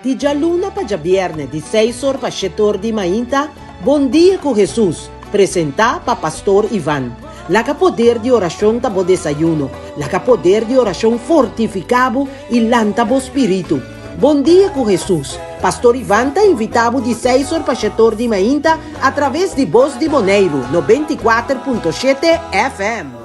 Di già luna pa già vierne, di 6 pa 7 di mainta, Bon dia con Jesus, presenta pa Pastor Ivan. La ca poder di oración tabo desayuno, la ca poder di oración fortificabo il lantabo spiritu. Bon dia con Jesus. Pastor Ivan ta invitabo di 6 pa 7 di mainta a través di Voz di Moneiro, 94.7 FM.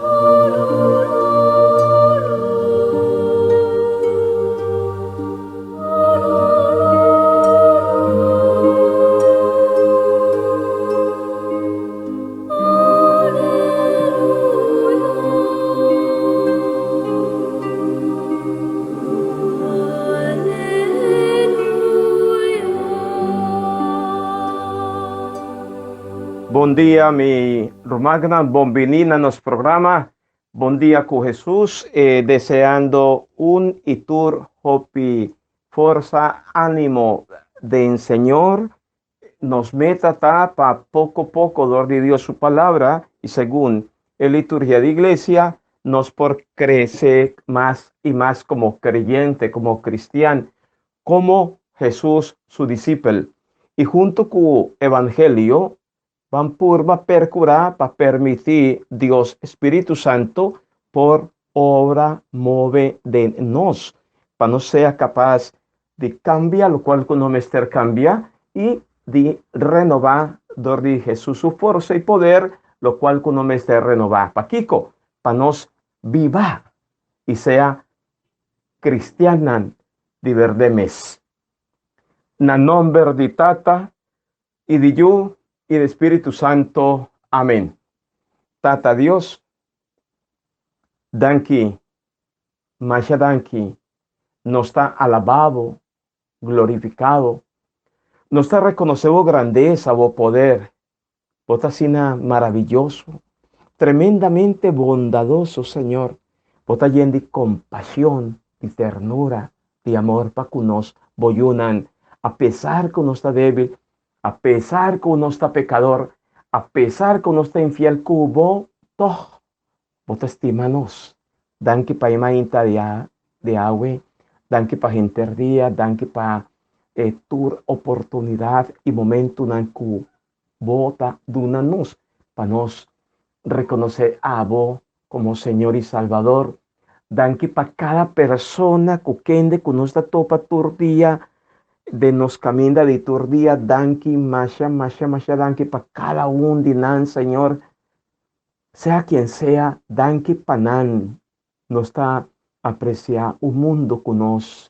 Bom dia, mi Romagna, bienvenida nos programa. Bom dia con Jesús, deseando un itur, hopi, fuerza, ánimo de Señor. Nos meta pa poco a poco dar de Dios su palabra y según la liturgia de iglesia, nos por crecer más y más como creyente, como cristiano, como Jesús, su discípulo. Y junto con evangelio, van purva percurar para permitir Dios Espíritu Santo por obra move de nos, para no sea capaz de cambiar lo cual no me esté cambia y de renovar de Jesús su fuerza y poder, lo cual no me esté renovar. Pa Kiko, para nos viva y sea cristiana de verde mes. Na nombre de Tata y de yo y del Espíritu Santo. Amén. Tata Dios, danki, masha danki, nos está alabado, glorificado, nos está reconocido grandeza, o poder, vos sina maravilloso, tremendamente bondadoso, Señor, vos lleno de compasión, de ternura, de amor para que nos boyunan, a pesar que nos está débil, a pesar que uno está pecador, a pesar que uno está infiel, cubo, todo, vos te estimanos, dan que pa imaginta de agua, dan que pa gente día, dan que pa tu oportunidad y momento nan ku bota dunanos, pa nos reconocer a vos como Señor y Salvador, dan que pa cada persona que nos está topa tu día, de nos camina de tu día, danki, masha, danki, para cada uno dinan, Señor, sea quien sea, danki panan, nos está aprecia un mundo que nos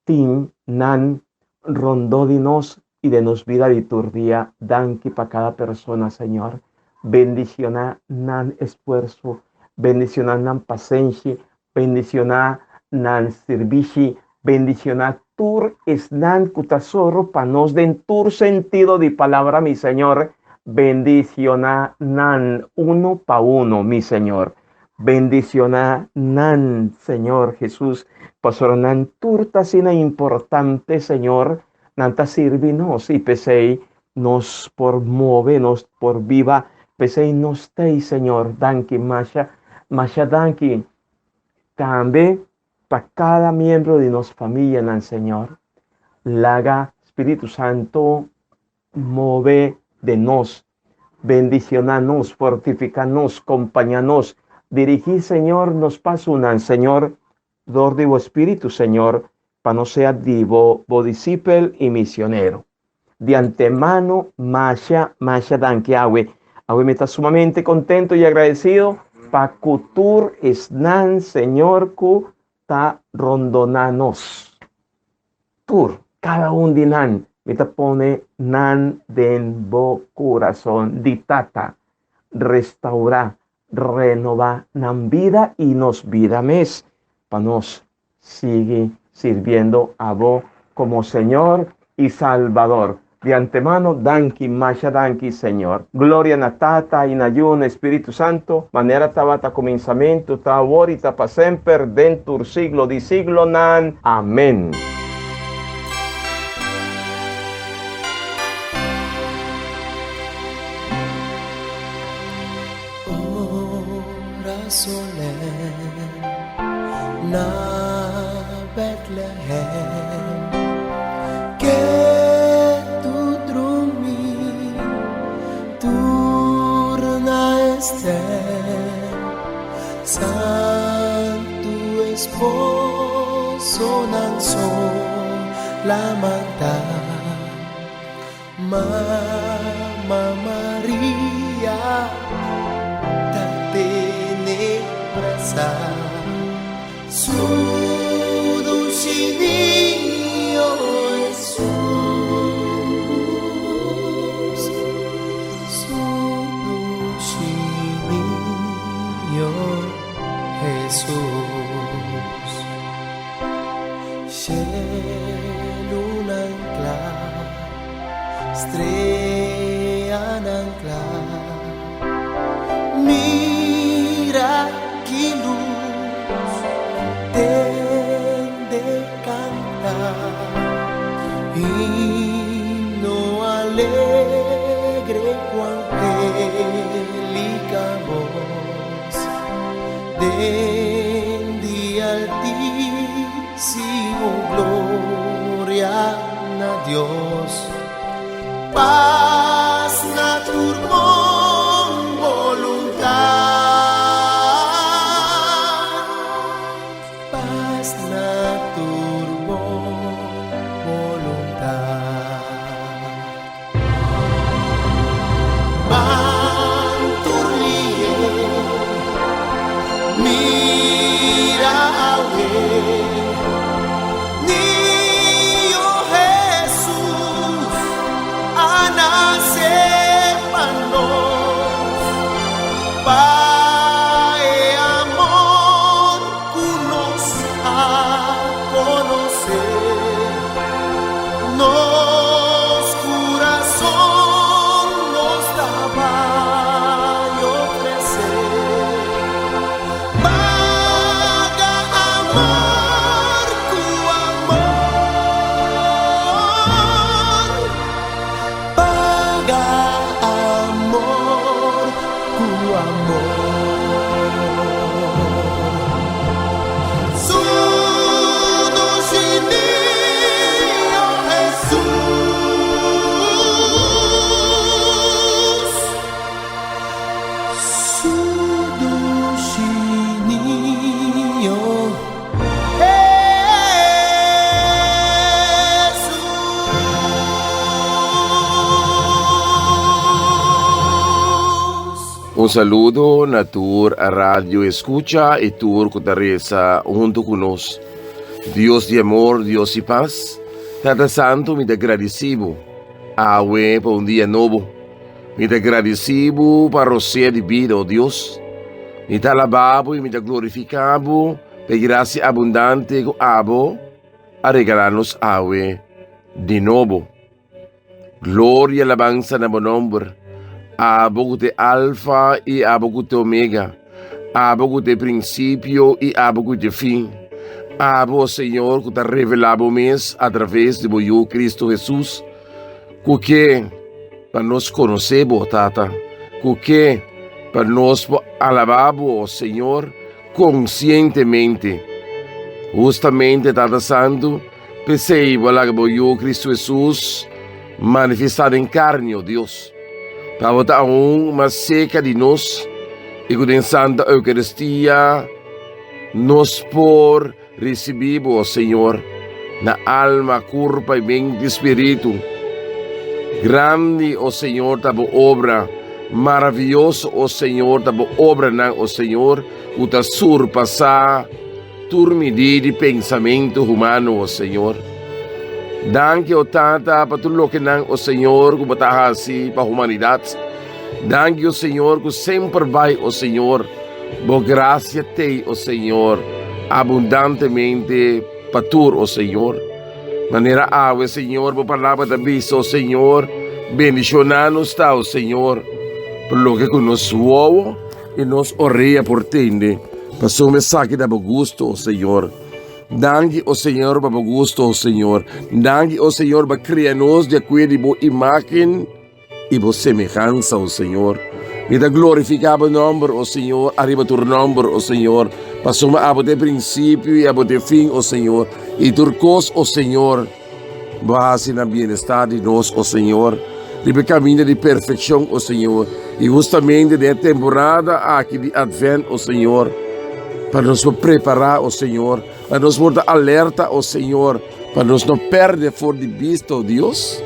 tin, nan, rondó de nos y de nos vida de tu día, danki para cada persona, Señor, bendiciona nan esfuerzo, bendiciona nan paciencia, bendiciona nan servici, bendiciona tur esnan cutasoro pa nos den tur sentido de palabra, mi Señor. Bendiciona nan uno pa uno, mi Señor. Bendiciona nan, Señor Jesús. Pastor nan turta sina importante, Señor. Nanta sirvinos y pesei nos por move, nos por viva. Pesei nos tei, Señor. Danki, masha danki. También para cada miembro de nuestra familia, en el Señor, laga Espíritu Santo, move de nos, bendicionanos, fortificanos, acompañanos, dirigir, Señor, nos pasa un Señor, dor de Espíritu, Señor, para no ser divo, discípulo y misionero. De antemano, masha danke, awe me está sumamente contento y agradecido, para cultur esnan, Señor, ta rondonanos. Tur, cada un dinan, me te pone nan den bo corazón, ditata, restaura, renova, nan vida y nos vida mes, pa nos sigue sirviendo a vos como Señor y Salvador. De antemano, danki, masha danki, Señor. Gloria na Tata y na Yun, Espíritu Santo, manera tabata comenzamiento, ta ahorita pa semper, dentur siglo di siglo nan. Amén. Na Bethlehem, lamang ta, Mama Maria, tatenebrasa, Sudusinio Jesus, Sudusinio Jesus. Cielo nangkla, estrella nangkla, miraculous, tende canta, himno alegre cuan angélicamos, dendi altísimo gloria a Dios. Paz na turbon voluntad, paz na turbon voluntad. Manturlie, mira awe, Niño Jesús, nacepanos, Pai amor, cunos a conocer, nos corazón nos daba y ofrecer, vaga amor, tu amor, vaga amor, tu amor. Sudusinio Jesus, Sudusinio Jesus. Un saludo na tur a Radio Escucha y tur Cotaresa junto con nos. Dios de amor, Dios y paz, Tata Santo, me te agradecido Awe por un día nuevo. Me te agradecido para rociar de vida, oh Dios. Me te alababo y me te glorificabo por gracia abundante que abo a regalarnos Awe de nuevo. Gloria y alabanza na buen nombre. Abo que te alfa y abo que te omega, abo que te principio y abo que te fin. Abo, Senhor, que te revelado mes a través de Boiú Cristo Jesús, que para nos conocer, Tata, que para nos alabar, Senhor, conscientemente. Justamente, Tata Santo, pensei, que Boiú Cristo Jesús manifestado em carne, oh Deus. Para botar uma seca de nós e com a Santa Eucaristia nos por receber, ó Senhor, na alma, corpo e mente e espírito. Grande, ó Senhor, da boa obra, maravilhoso, ó Senhor, da boa obra, ó Senhor, o da surpassar toda medida de pensamento humano, ó Senhor. Danke, ó Tata, para tudo o que não, ó Senhor, que botar assim para a humanidade. Danke, ó Senhor, que sempre vai, ó Senhor, boa graça te, ó Senhor, abundantemente para tudo, ó Senhor. Maneira água, Senhor, boa palavra da bisa, ó Senhor, bendicionando-nos, ó Senhor, por lo que nos ouve e nos oreia por tende, para sua mensagem da gosto, ó Senhor. Danke, ó Senhor, para gosto, ó Senhor. Danke, ó Senhor, para criar-nos de acordo com a boa imagem e boa semelhança, ó Senhor. Me dá glorificar o nome, ó Senhor, arriba o nome, ó Senhor. Para soma a de princípio e a de fim, ó Senhor. E turcos, ó Senhor, base na bem-estar de nós, ó Senhor. Libre caminho de perfeição, ó Senhor. E justamente na temporada aqui de Advento, ó Senhor, para nos preparar, ó Senhor, para nos voltar alerta, ó Senhor, para nós não perder for de vista, oh Deus,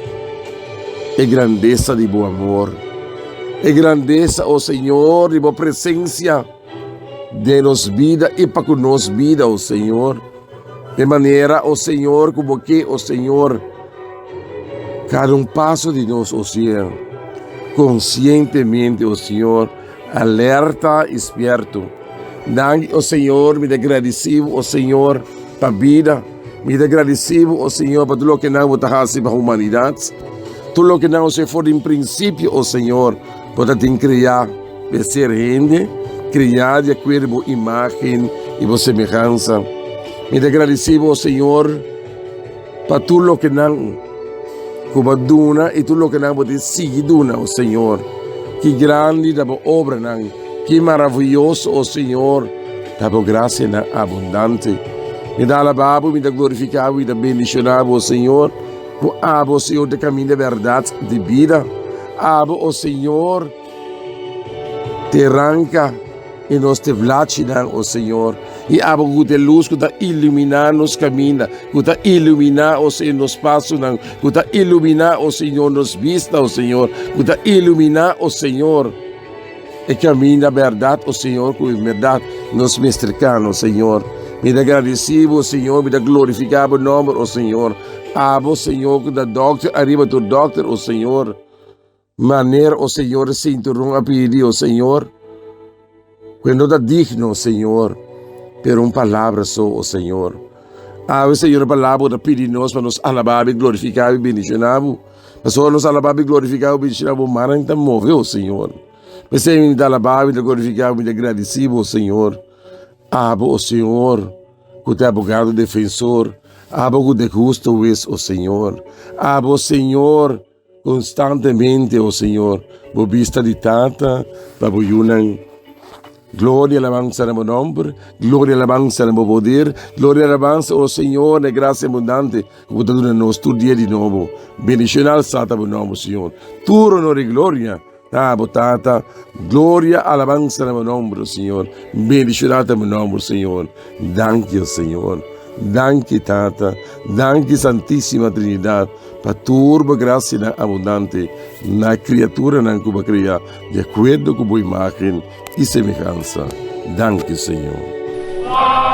a grandeza de bom amor, a grandeza, oh Senhor, de boa presença de nos vida e para com nos vida, oh Senhor, de maneira, oh Senhor, como que, oh Senhor, cada passo de nós, oh Senhor, conscientemente, oh Senhor, alerta, esperto. Dai, oh Senhor, me agradecido, oh Senhor, para a vida, me agradecido, oh Senhor, para tudo que não vou fazer para a humanidade, tudo que não se for em princípio, oh Senhor, para te criar, de ser gente, criar de acordo com a imagem e com semelhança. Me agradecido, oh Senhor, para tudo que não como duna e tudo que não pode seguir duna, oh Senhor. Que grande da obra não, que maravilhoso, oh Senhor, da graça abundante. Me dá alabado, me dá glorificado, me dá bendicionado, oh Senhor. Por abo, Senhor, de caminho de verdade, de vida. Abo, oh Senhor, te arranca e nós te vlachinam, oh Senhor. E abo que luz que está iluminar nos caminhos, que está iluminar, oh Senhor, nos passos, que está iluminar, oh Senhor, nos vista, oh Senhor, que está iluminar, oh Senhor, e caminho da verdade, oh Senhor, que a verdade nos mestricando, oh Senhor. Me dá agradecido, oh Senhor, me dá glorificado o nome, oh Senhor. Abo, Senhor, que da doctor, arriba do doctor, oh Senhor. Maneira, oh Senhor, cinturão a pedir, oh Senhor. Quando está digno, oh Senhor. Pero palavra só, oh Senhor. Senhor, a palavra da pedir nós para nos alabar e glorificar e bendicionar. Mas só nos alabar e glorificar e bendicionar, mas não está moveu, oh Senhor. Mas Senhor, me dá alabar e glorificar, me dá agradecido, oh Senhor. Oh Senhor, que é abogado defensor. Que de justo és, oh Senhor. Oh Senhor, constantemente, oh Senhor. Por vista de tata, para boiunan. Glória e alabanza no nome, glória e alabanza no poder, glória e alabanza, oh Senhor, na graça abundante, que você dá nos todo dia de novo. Bendicional sata o nome, Senhor. Tudo honor e glória, botata, glória e alabanza no nome, Senhor. Bendicional no nome, Senhor. Danke, Senhor. Danke, Tata. Danke, Santíssima Trindade. Para turba graça abundante na criatura que você cria, de acordo com a imagem e semelhança. Danke, Senhor. La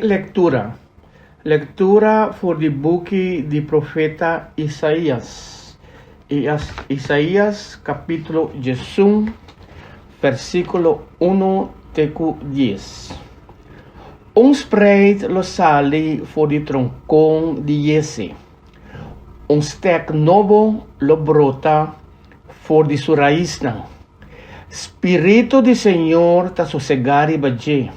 lectura. Lectura voor die boekje die profeta Isaías. Isaías capítulo 1, versículo 1 teco 10. Ons preit lo sali voor die troncon de Jesse. Ons tek novo lo brota voor die suraísna. Espírito de Senhor ta sossegari baje.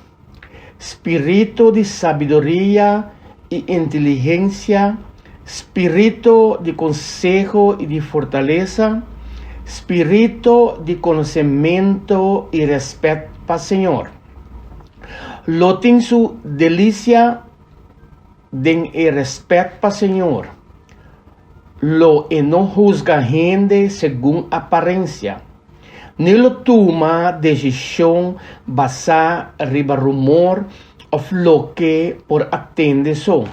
Espírito de sabedoria e inteligência, espírito de consejo e de fortaleza, espírito de conhecimento e respeito para o Senhor. Lo tem su delícia den e respeito para o Senhor. Lo e não juzga gente segundo aparência. Nem lo toma decisão basada riba rumor of lo que por atende so,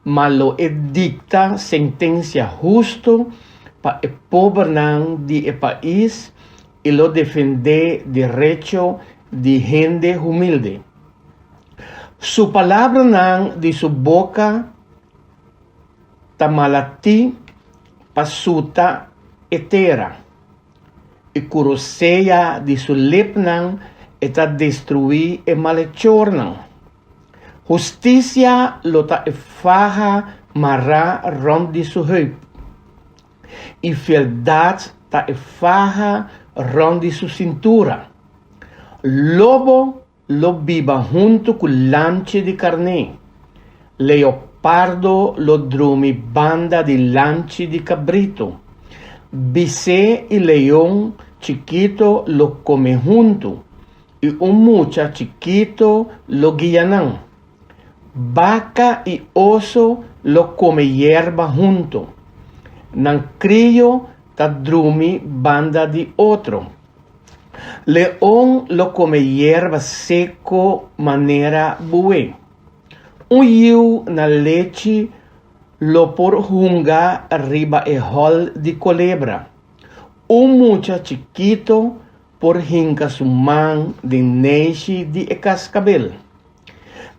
mas lo edicta sentencia justo para el pobre de el país y lo defende derecho de gente humilde. Su palabra nan de su boca tamalati pasuta etera y curoseya de su lipnan eta destruir el malhechor nan. Justicia lo ta faja marra rond de su heup. Y verdad ta faja rond de su cintura. Lobo lo viva junto con lanche de carne. Leopardo lo drumi banda de lanche de cabrito. Bicé y león chiquito lo come junto. Y un mucha chiquito lo guianan. Vaca y oso lo come hierba junto. Nan crillo ta drumi banda de otro. León lo come hierba seco manera buey. Un yiu na leche lo por junga arriba el hol de culebra. Un mucha chiquito por hinca su man de neixe de cascabel.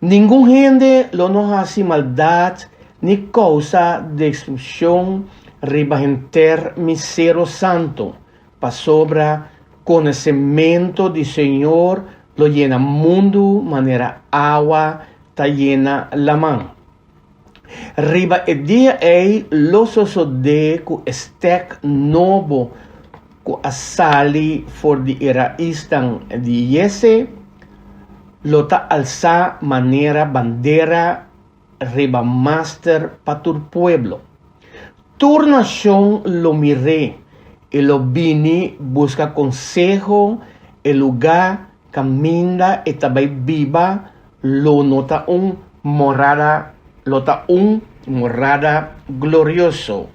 Ningún gente lo nos hace maldad ni causa de destrucción riba enter misero santo, pa sobra conocimiento de Señor lo llena mundo manera agua ta llena la man. Riba el día lo sosode ku estek novo ku asali for di era istan di Jesse lo ta alza manera bandera riba master pa tu pueblo. Tu nación lo miré y lo vini busca consejo el lugar camina y tabay viva lo nota un morada glorioso.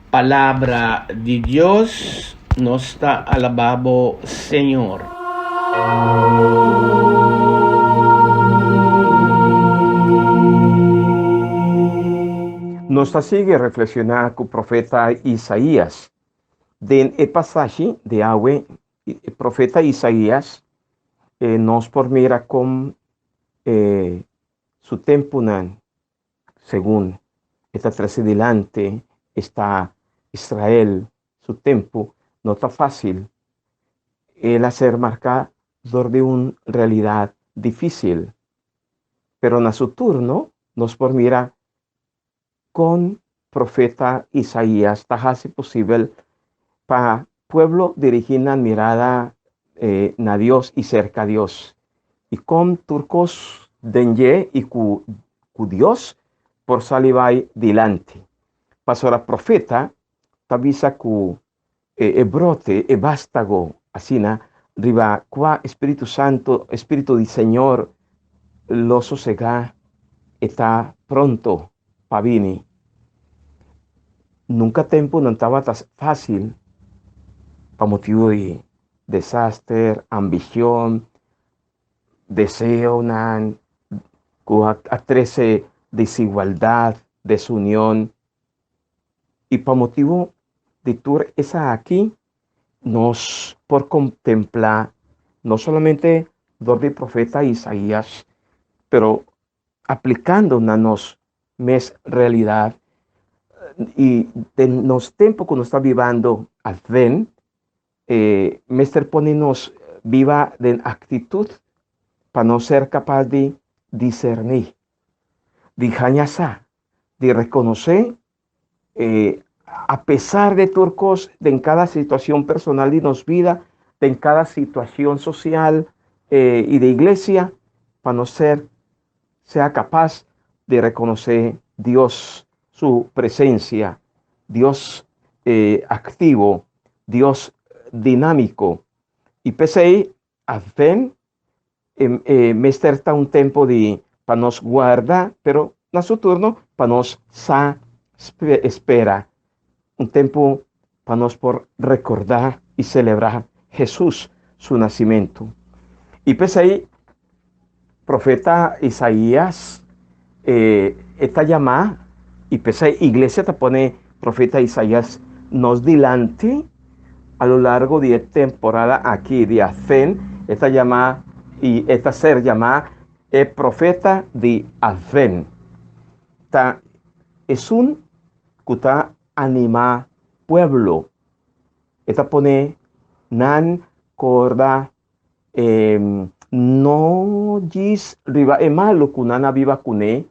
Palabra de Dios nos está alabado Señor. Nos sigue reflexionar con el profeta Isaías. Den el pasaje de agua, el profeta Isaías nos por mira con su tiempo, según está tras adelante, está Israel, su tiempo, no está fácil. El hacer marcar de una realidad difícil. Pero en su turno, nos por mira con profeta Isaías, está así posible para pueblo dirigir la mirada a Dios y cerca a Dios. Y con turcos denye y cu Dios por salivai delante. Pasora profeta, tabisa ku brote, vástago, asina, riba, qua Espíritu Santo, Espíritu del Señor, lo sosega, está pronto, pavini. Nunca tiempo no estaba tan fácil, para motivo de desastre, ambición, deseo, a 13 desigualdad, desunión. Y para motivo de tour esa aquí, nos por contemplar, no solamente del profeta Isaías, pero aplicando na nos mes realidad e nos tempo que nos está vivendo advent, Mester pone nos viva de actitud para no ser capaz de discernir, de jañasar, de reconocer, a pesar de turcos, de en cada situación personal de nos vida, de en cada situación social y de iglesia, para no sea capaz de reconocer Dios, su presencia, Dios activo, Dios dinámico. Y pese ahí, advent, Mester está un tiempo de para nos guardar, pero en su turno para nos espera. Un tiempo para nos por recordar y celebrar Jesús, su nacimiento. Y pese ahí, profeta Isaías está llamada, y pese ahí, iglesia te pone profeta Isaías nos delante a lo largo de esta temporada aquí de Advent, esta llamada y esta ser llamada el profeta de Advent. Es un que está anima pueblo. Esta pone nan corda no gis riba malo kunana viva kune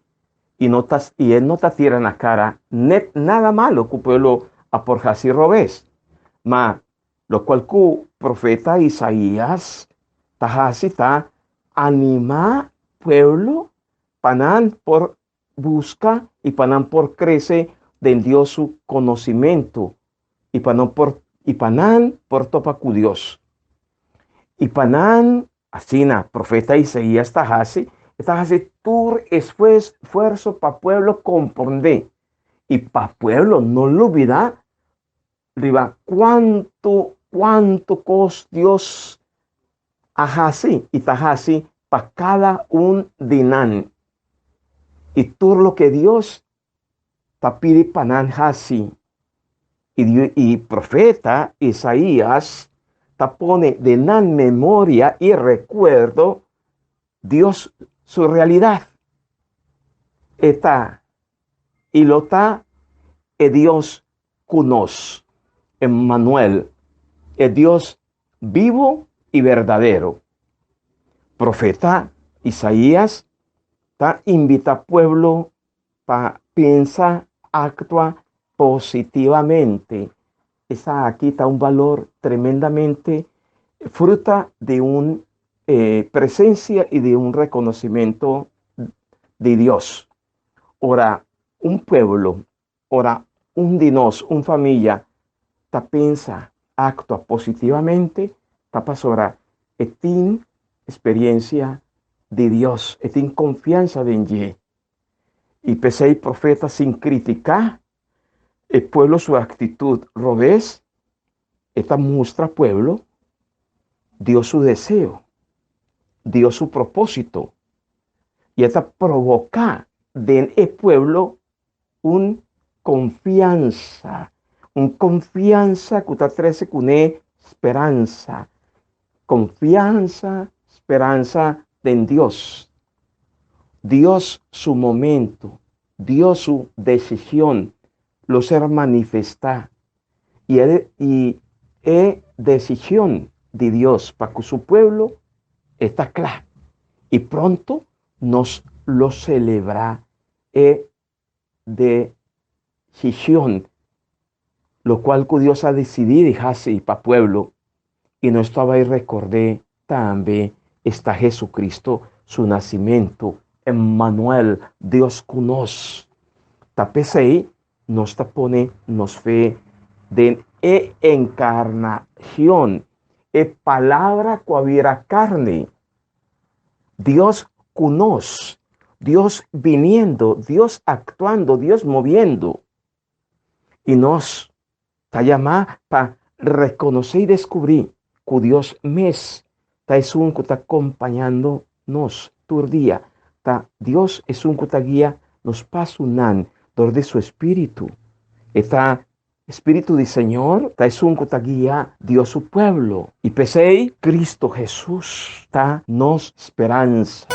y él no te tira en la cara net nada malo que pueblo a por Jasi Robés. Ma lo cual que profeta Isaías tajasi ta anima pueblo panan por busca y panan por crece del Dios su conocimiento y panan por topa cu Dios y panan asina profeta Isaías tajasi tur esfuerzo pa pueblo comprender y pa pueblo no lo olvida riba cuánto cos Dios ajasi y tajasi pa cada un dinan y todo lo que Dios ta pide panan hasi y profeta Isaías ta pone de nan memoria y recuerdo Dios su realidad está y lo está Dios cunos Emmanuel, el Dios vivo y verdadero. Profeta Isaías ta invita al pueblo para pensar, actúa positivamente. Esa aquí está un valor tremendamente fruta de una presencia y de un reconocimiento de Dios. Ahora, un pueblo, ahora un dinos, una familia, ta pensa, actúa positivamente, ta pasora, tiene experiencia de Dios, tiene confianza en Él. Y pese a profeta sin criticar, el pueblo su actitud robés, esta muestra pueblo, dio su deseo, dio su propósito, y esta provoca en el pueblo una confianza que está trece con esperanza, confianza, esperanza en Dios. Dios su momento, Dios su decisión, lo ser manifestar. Y es decisión de Dios para que su pueblo está claro. Y pronto nos lo celebra. Es decisión, lo cual que Dios ha decidido dejarse para pueblo. Y no estaba ahí recordé también está Jesucristo, su nacimiento. Emmanuel, Dios con nos. Tapese ahí, nos pone, nos fe de encarnación, palabra que hubiera carne. Dios con nos, Dios viniendo, Dios actuando, Dios moviendo. Y nos está llamada para reconocer y descubrir que Dios es un que está acompañándonos todo el día. Dios es un que está guía, nos pasa un de su espíritu. Está espíritu del Señor, es un que está guía Dios su pueblo. Y pese Cristo Jesús está nos esperanza.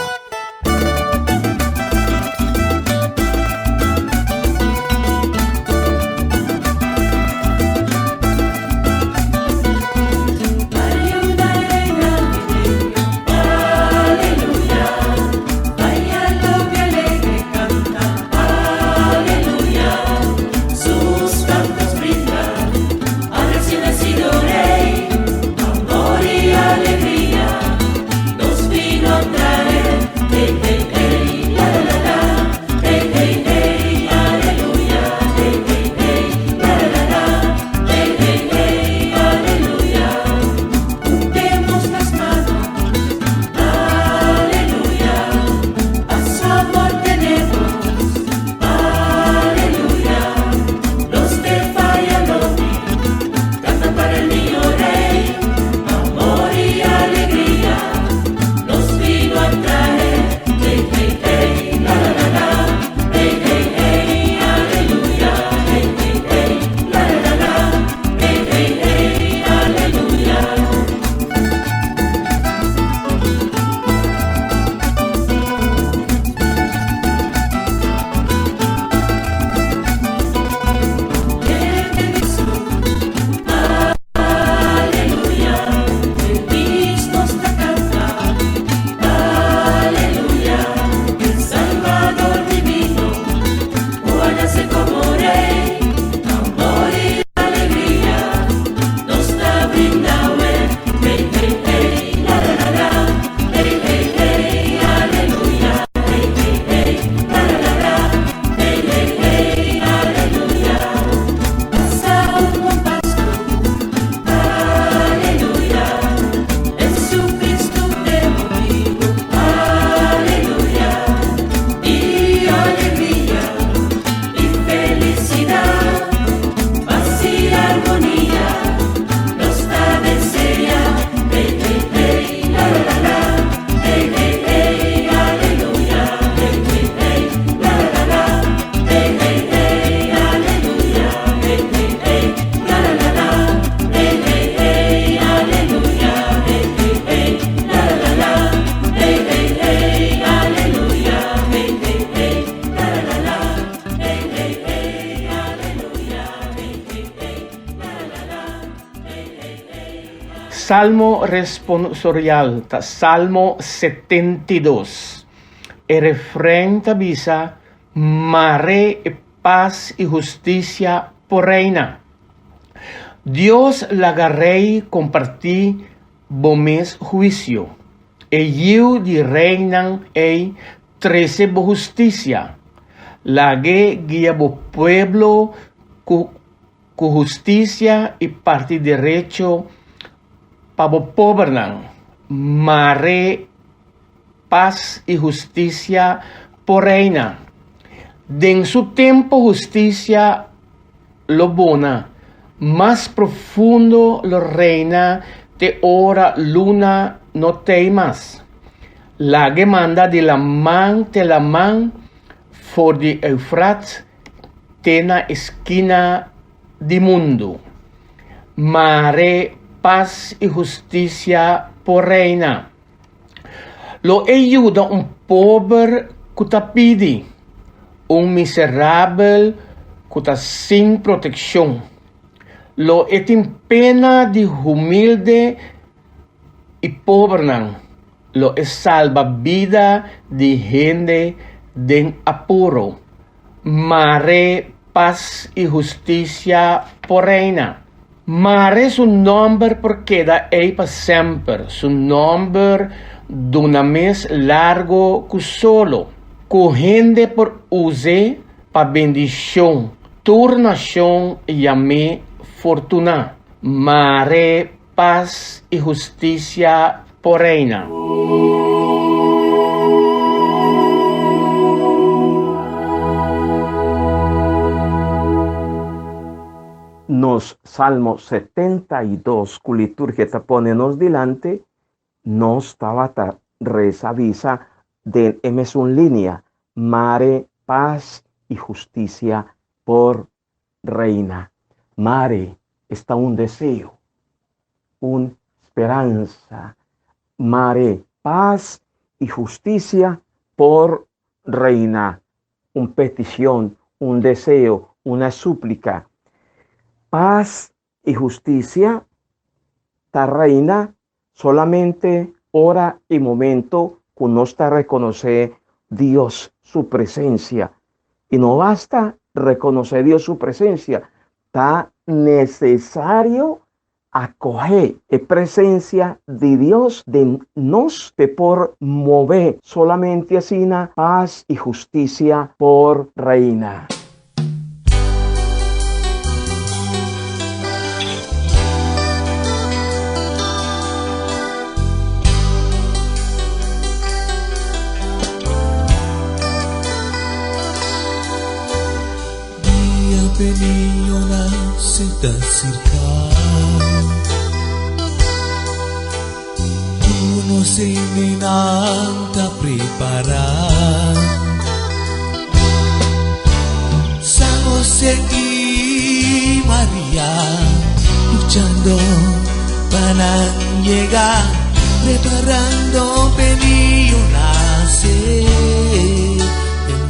salmo responsorial, ta salmo 72. El refrén tabisa, mare paz y justicia por reina. Dios lagarrei compartí bomes juicio. Ello di reinan ei 13 bo justicia. Lague guía bo pueblo cu justicia y parti derecho pa bo pobernan. Mare paz y justicia por reina. Den su tiempo justicia lo bona, más profundo lo reina, de hora luna no temas. La demanda de la man for the Eufrat, tena esquina di mundo. Mare paz y justicia por reina. Lo ayuda un pobre cutapidi, un miserable cuta sin protección. Lo etin pena de humilde y pobre. Lo es salva vida de gente de apuro. Mare paz y justicia por reina. Mare su nombre por queda ei pa sempre. Su nombre d'una mes largo que solo. Corrende por use pa bendición. Turnación llamé fortuna. Mare paz y justicia por reina. Nos Salmo 72, cu liturgia te ponenos delante, nos tabata reza visa de emes un línea, mare, paz y justicia por reina. Mare está un deseo, una esperanza. Mare, paz y justicia por reina. Una petición, un deseo, una súplica. Paz y justicia, ta reina solamente hora y momento que nos ta reconoce Dios su presencia. Y no basta reconocer Dios su presencia, ta necesario acoger la presencia de Dios de nos de por mover solamente así paz y justicia por reina. Peninho na senta circar Tu não sei nem nada preparar San José y María luchando para llegar preparando peninho nacer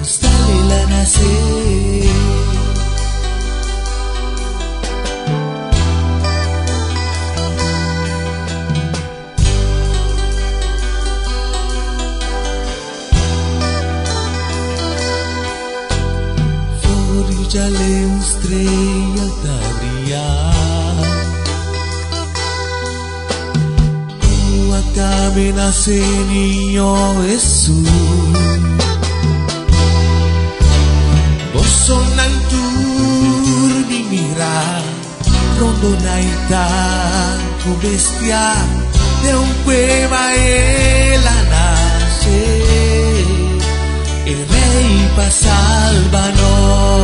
Sale la nacer ya le estrella da brillar Tu acabe nace niño Jesús Vos sonan turbi mira Rondo naita tu bestia De un cueva ella nace El rey pa salvanos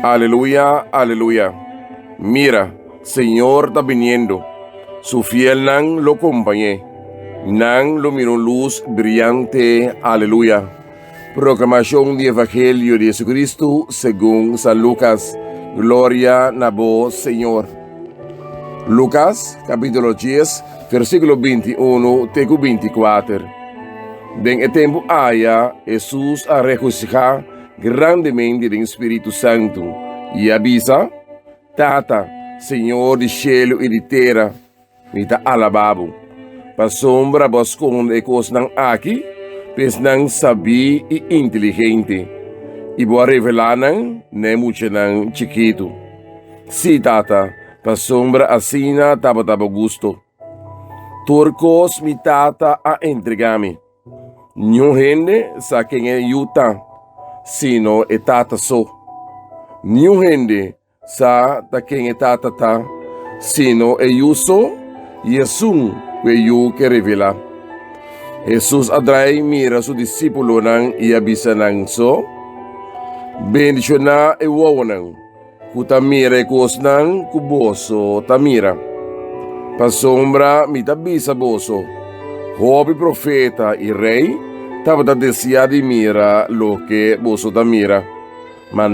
Aleluya, aleluya. Mira, Señor está viniendo. Su fiel nan lo acompañé. Nan lo miró luz brillante. Aleluya. Proclamación del Evangelio de Jesucristo según San Lucas. Gloria a vos, Señor. Lucas, capítulo 10, versículo 21, teco 24. Den el tiempo haya, Jesús a regocijar grandemente del Espíritu Santo y avisa, Tata, Señor de cielo y de tierra, me ta alabado. Pa sombra vos con ecos nan aqui, pes nan sabi e inteligente. E boa revelar nan, ne mucho nan chiquito. Si tata, pa sombra asina taba gusto. Turcos mi tata a entregame. Nyo gente sa quem é yuta, sino e tata so. Nyo gente sa ta quem é tata ta, sino e yuso, yesun we yu que revela. Jesus adrai mira su discípulo nang e abisa nang so. Bendición na e waw nang. Kuta mira e kos nang kuboso tamira. Pa sombra mi tabisa boso. Hobi profeta e rei, tava da desear de mira lo que boso da mira, mas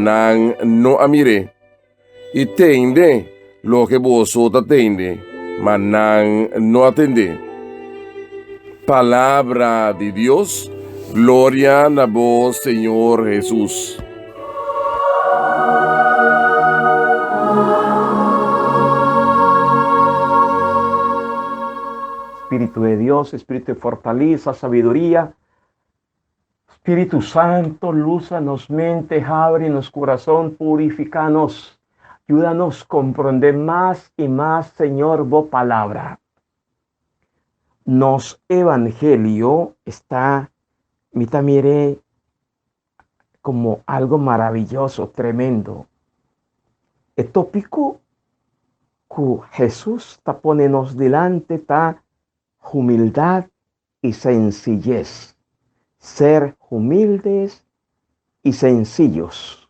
não amire. E tende lo que boso da tende, mas não atende. Palabra de Dios, gloria a vos, Señor Jesús. Espíritu de Dios, Espíritu de fortaleza, sabiduría, Espíritu Santo, lúzanos mente, ábrenos corazón, purificanos, ayúdanos a comprender más y más, Señor, vos palabra. Nos evangelio está, mita mire, como algo maravilloso, tremendo. El tópico que Jesús está poniéndonos delante está humildad y sencillez. Ser humildes y sencillos.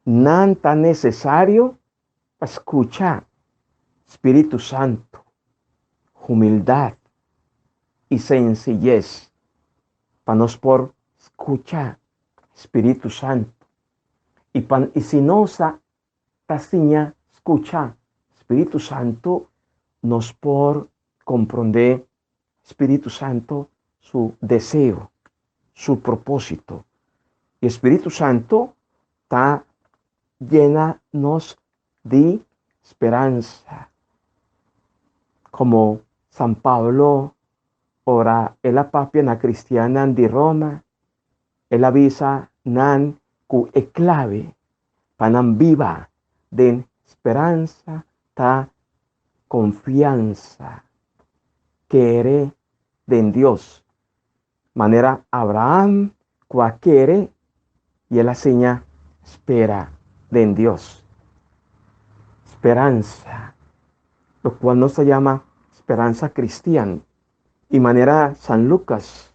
Nada tan necesario para escuchar. Espíritu Santo, humildad y sencillez. Para nos por escuchar. Espíritu Santo. Y si no sa taciña escuchar. Espíritu Santo nos por comprender, Espíritu Santo, su deseo, su propósito. Y Espíritu Santo está llenanos de esperanza. Como San Pablo ora en la papia cristiana de Roma, él avisa nan que es clave para viva de esperanza, ta confianza. Quiere de Dios. Manera Abraham quiere y él enseña espera de Dios. Esperanza, lo cual no se llama esperanza cristiana. Y manera San Lucas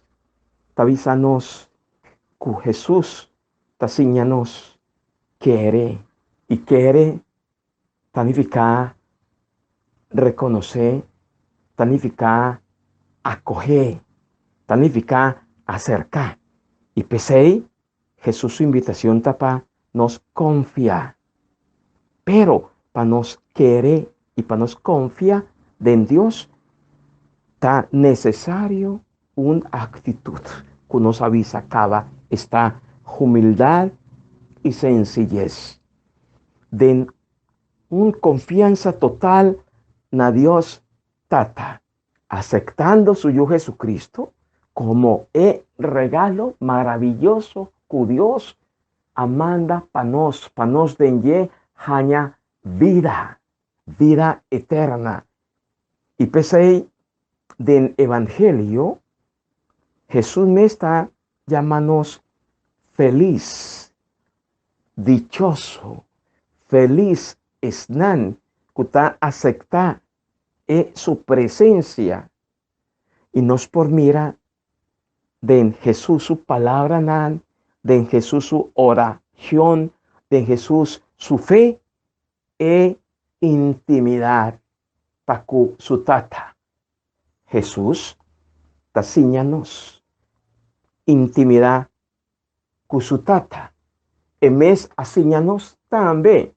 te avisanos que Jesús te enseñanos quiere y quiere significa reconocer, significa acoger, significa acercar. Y pese Jesús su invitación está para nos confiar. Pero para nos querer y para nos confiar en Dios, está necesario una actitud que nos avisa acaba esta humildad y sencillez. De una confianza total en Dios tata, aceptando su Hijo Jesucristo como el regalo maravilloso que Dios amanda para nos denye haña vida eterna. Y pese del Evangelio, Jesús me está llamándonos feliz, dichoso, feliz es nan, que está aceptar su presencia y nos por mira de Jesús su palabra nan, de Jesús su oración de Jesús, su fe e intimidad paku su tata. Jesús tasinyanos intimidad ku su tata. Emes asinyanos también.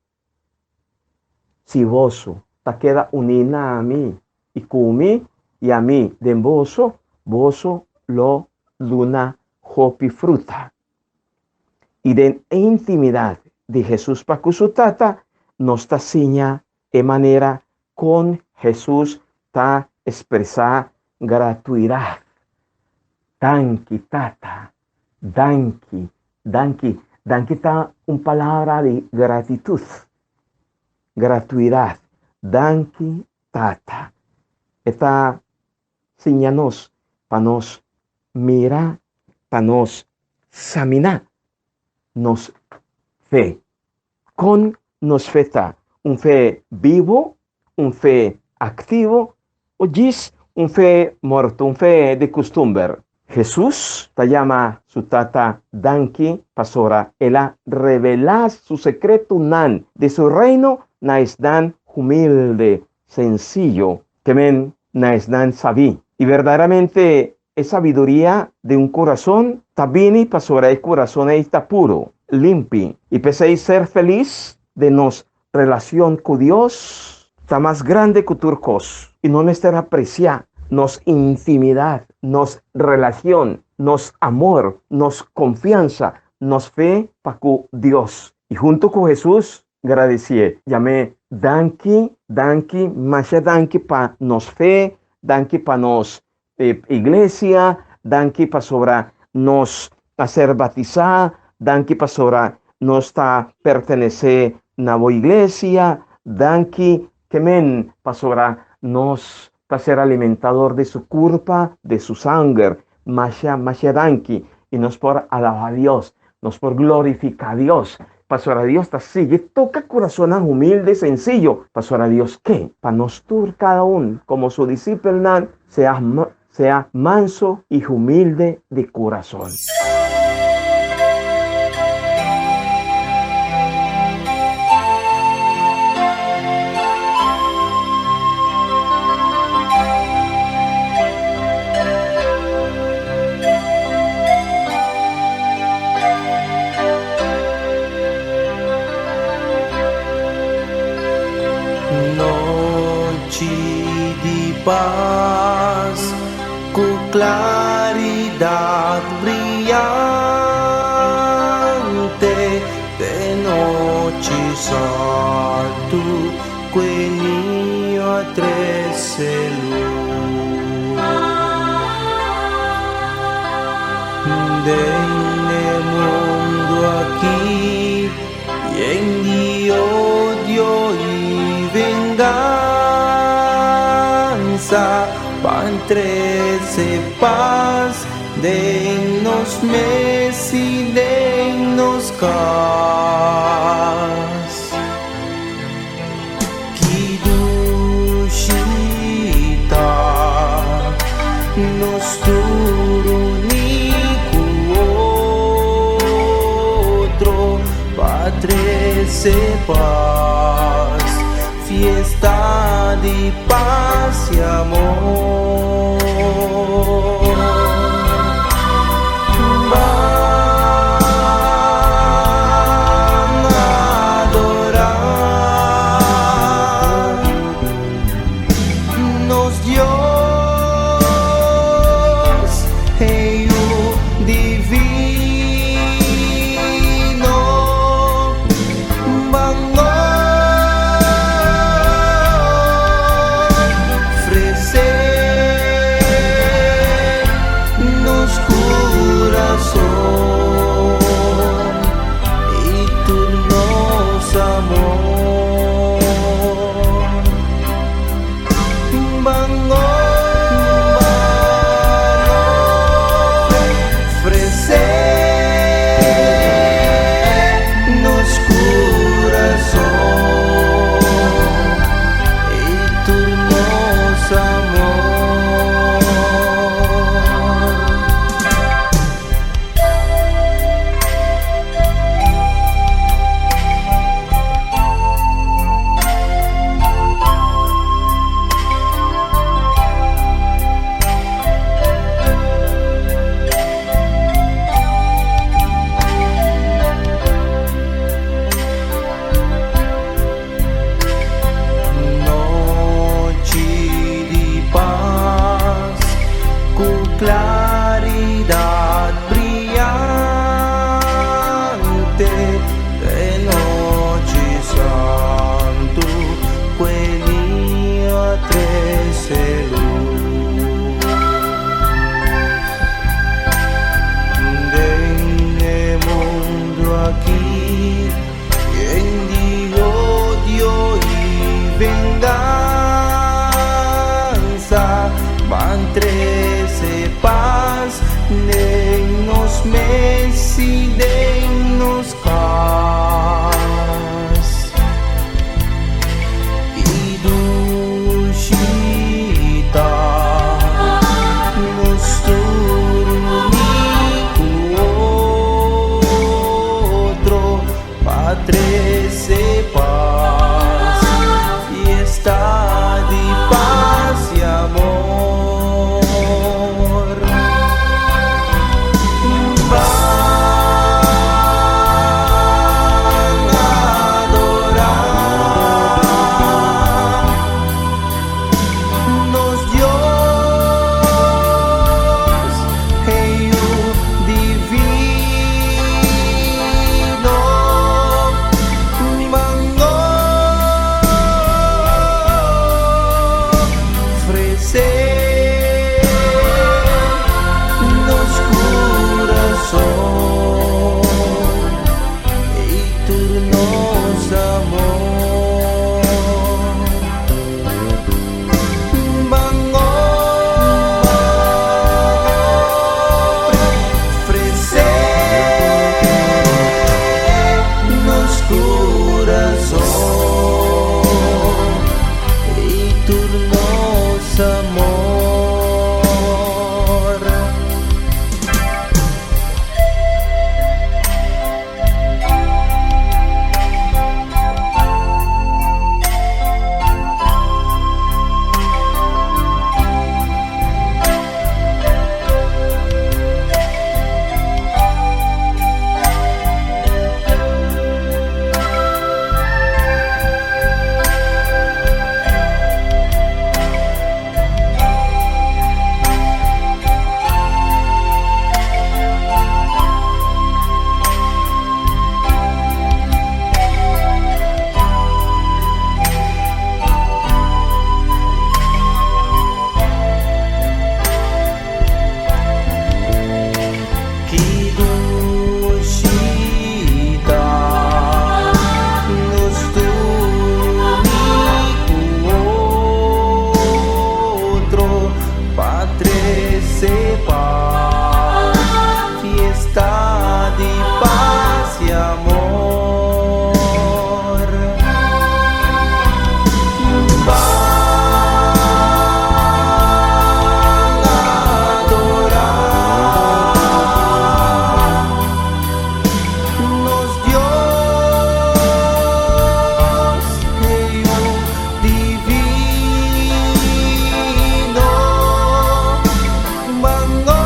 Si vosu ta queda unina a mí y kumi y a mí de voso lo luna hopi fruta. Y de intimidad de Jesús paku su tata nos tasigna de manera con Jesús ta expresa gratuidad. Danki tata, danki ta una palabra de gratitud, gratuidad, danki tata. Esta señanos pa nos mira, pa nos samina, nos fe. Con nos feta un fe vivo, un fe activo, o gis un fe muerto, un fe de costumbre. Jesús te llama su tata danki pasora, ella revela su secreto nan de su reino, na es dan humilde, sencillo, que men na es dan sabí. Y verdaderamente es sabiduría de un corazón, tabini pasora el corazón está puro, limpio, y pese a ser feliz de nos relación con Dios, está más grande que turcos, y no me estará apreciar nos intimidad, nos relación, nos amor, nos confianza, nos fe para con Dios. Y junto con Jesús, agradecí, llamé danki, masha danki para nos fe, danki para nos iglesia, danki para sobre nos hacer bautizar, danki para sobre nos pertenecer a la iglesia, danki que men para sobre nos ser alimentador de su culpa, de su sangre, masha danki, y nos por alabar a Dios, nos por glorificar a Dios. Pastor a Dios, sigue, toca corazón humilde, sencillo. Pastor a Dios, ¿qué? Para nos tur cada uno, como su discípulo, sea manso y humilde de corazón. Paz, con claridad brillante de noche sol, tu cuenio a 13 luz. En el mundo aquí y en odio y venganza, pan 13 paz, dennos mes y dennos cas. Kidushita nos turuniku otro, pa 13 paz, fiesta de paz y amor. Van a adorar nos Dios, Heu divino, van a ofrecer claridad brillante de noche santo, quelli a trece luz. Del mundo aquí, en Dio, odio y venganza, van 13 paz, de nos Messi, de nos cas. Y ducita, nos turnico otro, pa 13 paz, fiesta de paz y amor. Van a adorar nos Dios, Jesús divino, mango ofrecer nos corazón y turnos amor. Mango ofrecer nos corazón y turnos amor. Fiesta de paz y amor. Van a adorar nos Dios, Jesús divino, mango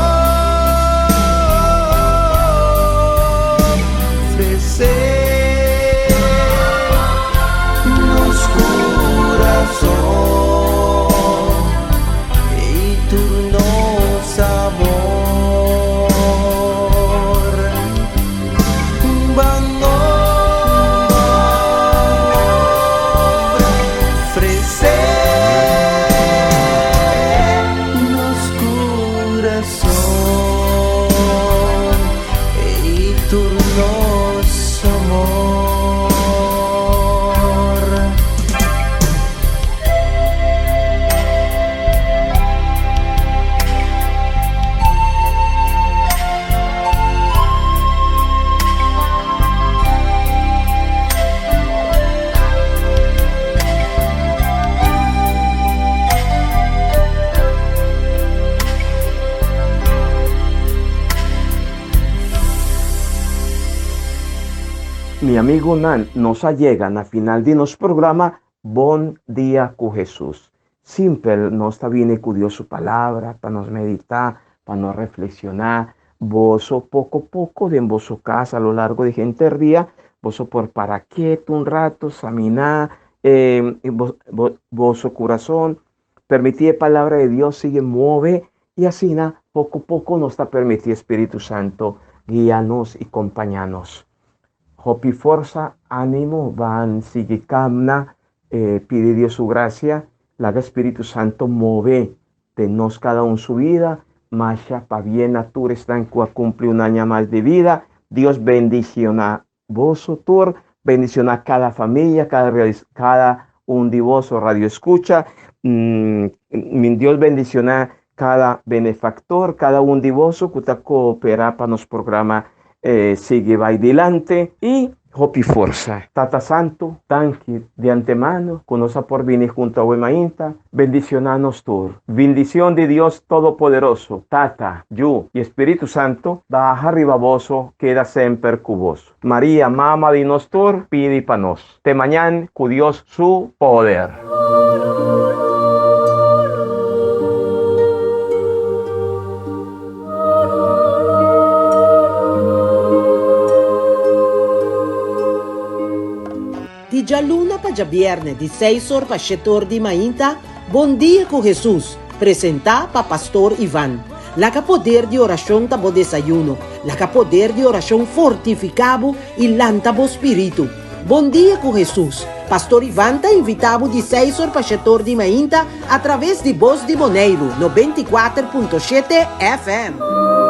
ofrecer nos corazón y turnos amor. Van a ofrecer nos corazón y turnos amor. Mi amigo Nan, nos allegan a final de nos programa Bon Dia com Jesus. Simple, nos está viene con Dios su palabra, para nos meditar, para nos reflexionar. Vos poco a poco de en vos casa a lo largo de gente día, vos por para quieto un rato, examinar vos corazón, permitir palabra de Dios sigue mueve y así poco a poco nos está permitiendo Espíritu Santo guíanos y acompañarnos. Hopi fuerza, ánimo, van, sigue camna, pide Dios su gracia, la Espíritu Santo mueve de nos cada uno su vida, Masha, pa bien, natura, están cumple un año más de vida, Dios bendiciona vos, tur, bendiciona cada familia, cada un de vos radio escucha, Dios bendiciona cada benefactor, cada un de vos que está coopera para nos programa sigue va adelante y hopi fuerza. Tata Santo, tanque de antemano, conoce por venir junto a Wemainta, bendicionanos todos. Bendición de Dios Todopoderoso, Tata, Yu y Espíritu Santo, baja arriba voso, queda siempre cuboso. María, Mama de Nostor, pide para nos. Te mañana, cu Dios su poder. Di già luna pa già vierne, di 6 ore pa 7 ore di mainta, Buon dia con Jesús, presenta pa Pastor Iván. La que poder de oración tabo desayuno, la que poder de oración fortificabo y lantabo espíritu. Bom dia com Jesús. Pastor Iván te invitavo di 6 ore pa 7 ore di mainta a través de Voz de Boneiro, no 24.7 FM.